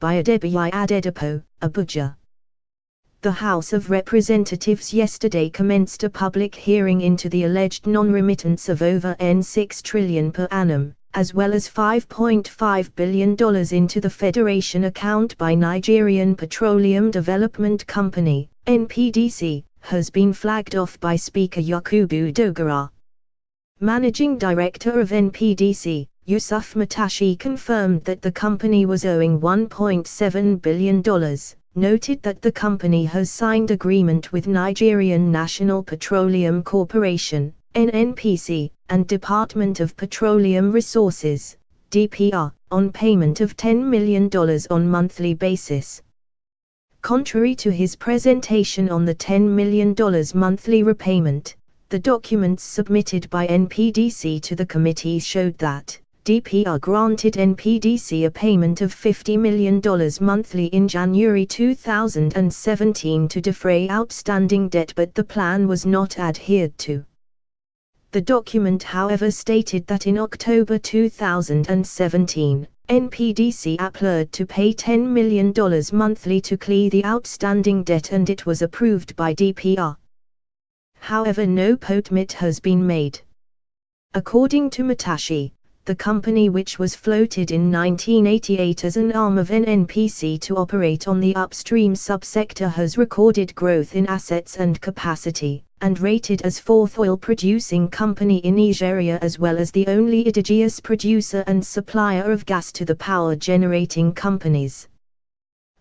by Adebayo Adedapo, Abuja. The House of Representatives yesterday commenced a public hearing into the alleged non-remittance of over N6 trillion per annum, as well as $5.5 billion into the Federation account by Nigerian Petroleum Development Company, NPDC, has been flagged off by Speaker Yakubu Dogara. Managing Director of NPDC, Yusuf Matashi, confirmed that the company was owing $1.7 billion, noted that the company has signed agreement with Nigerian National Petroleum Corporation, NNPC, and Department of Petroleum Resources, DPR, on payment of $10 million on monthly basis. Contrary to his presentation on the $10 million monthly repayment, the documents submitted by NPDC to the committee showed that DPR granted NPDC a payment of $50 million monthly in January 2017 to defray outstanding debt, but the plan was not adhered to. The document, however, stated that in October 2017, NPDC applied to pay $10 million monthly to clear the outstanding debt, and it was approved by DPR. However, no payment has been made. According to Matashi, the company, which was floated in 1988 as an arm of NNPC to operate on the upstream subsector, has recorded growth in assets and capacity, and rated as fourth oil-producing company in Nigeria, as well as the only indigenous producer and supplier of gas to the power-generating companies.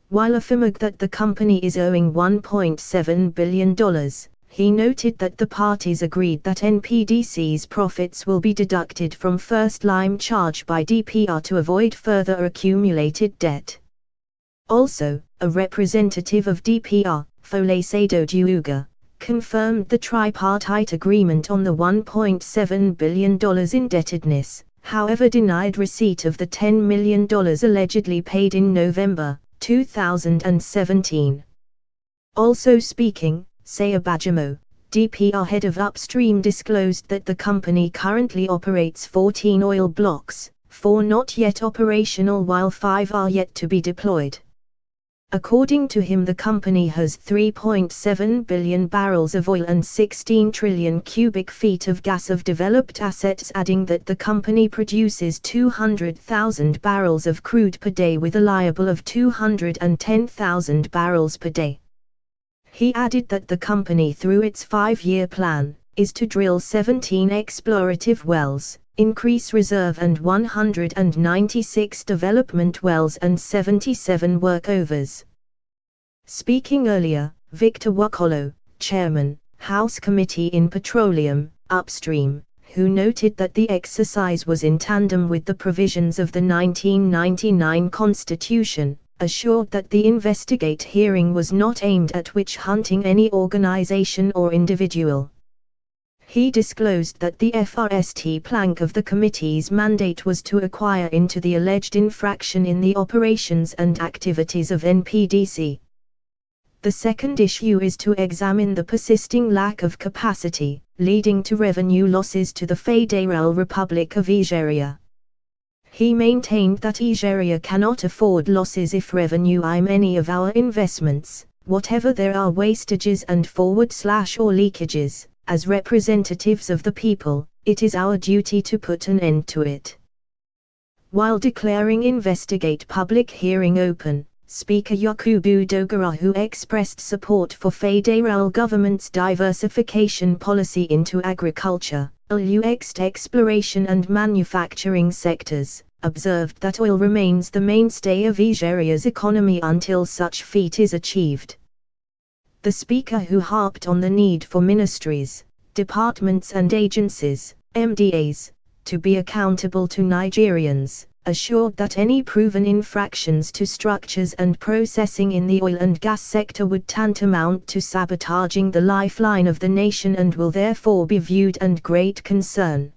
While affirming that the company is owing $1.7 billion, he noted that the parties agreed that NPDC's profits will be deducted from first-line charge by DPR to avoid further accumulated debt. Also, a representative of DPR, Folasado Diuga, confirmed the tripartite agreement on the $1.7 billion indebtedness, however denied receipt of the $10 million allegedly paid in November 2017. Also speaking, Sayabajimo, DPR head of upstream, disclosed that the company currently operates 14 oil blocks, 4 not yet operational while 5 are yet to be deployed. According to him, the company has 3.7 billion barrels of oil and 16 trillion cubic feet of gas of developed assets, adding that the company produces 200,000 barrels of crude per day with a liable of 210,000 barrels per day. He added that the company, through its 5-year plan, is to drill 17 explorative wells, increase reserve and 196 development wells and 77 workovers. Speaking earlier, Victor Wakolo, Chairman, House Committee in Petroleum, Upstream, who noted that the exercise was in tandem with the provisions of the 1999 Constitution, assured that the investigate hearing was not aimed at witch-hunting any organization or individual. He disclosed that the first plank of the committee's mandate was to inquire into the alleged infraction in the operations and activities of NPDC. The second issue is to examine the persisting lack of capacity, leading to revenue losses to the Federal Republic of Nigeria. He maintained that Nigeria cannot afford losses if revenue many of our investments, whatever there are wastages and forward/ or leakages. As representatives of the people, it is our duty to put an end to it. While declaring investigate public hearing open, Speaker Yakubu Dogara, who expressed support for federal government's diversification policy into agriculture, exploration and manufacturing sectors, observed that oil remains the mainstay of Nigeria's economy until such feat is achieved. The speaker, who harped on the need for ministries, departments and agencies, MDAs, to be accountable to Nigerians, assured that any proven infractions to structures and processing in the oil and gas sector would tantamount to sabotaging the lifeline of the nation and will therefore be viewed with great concern.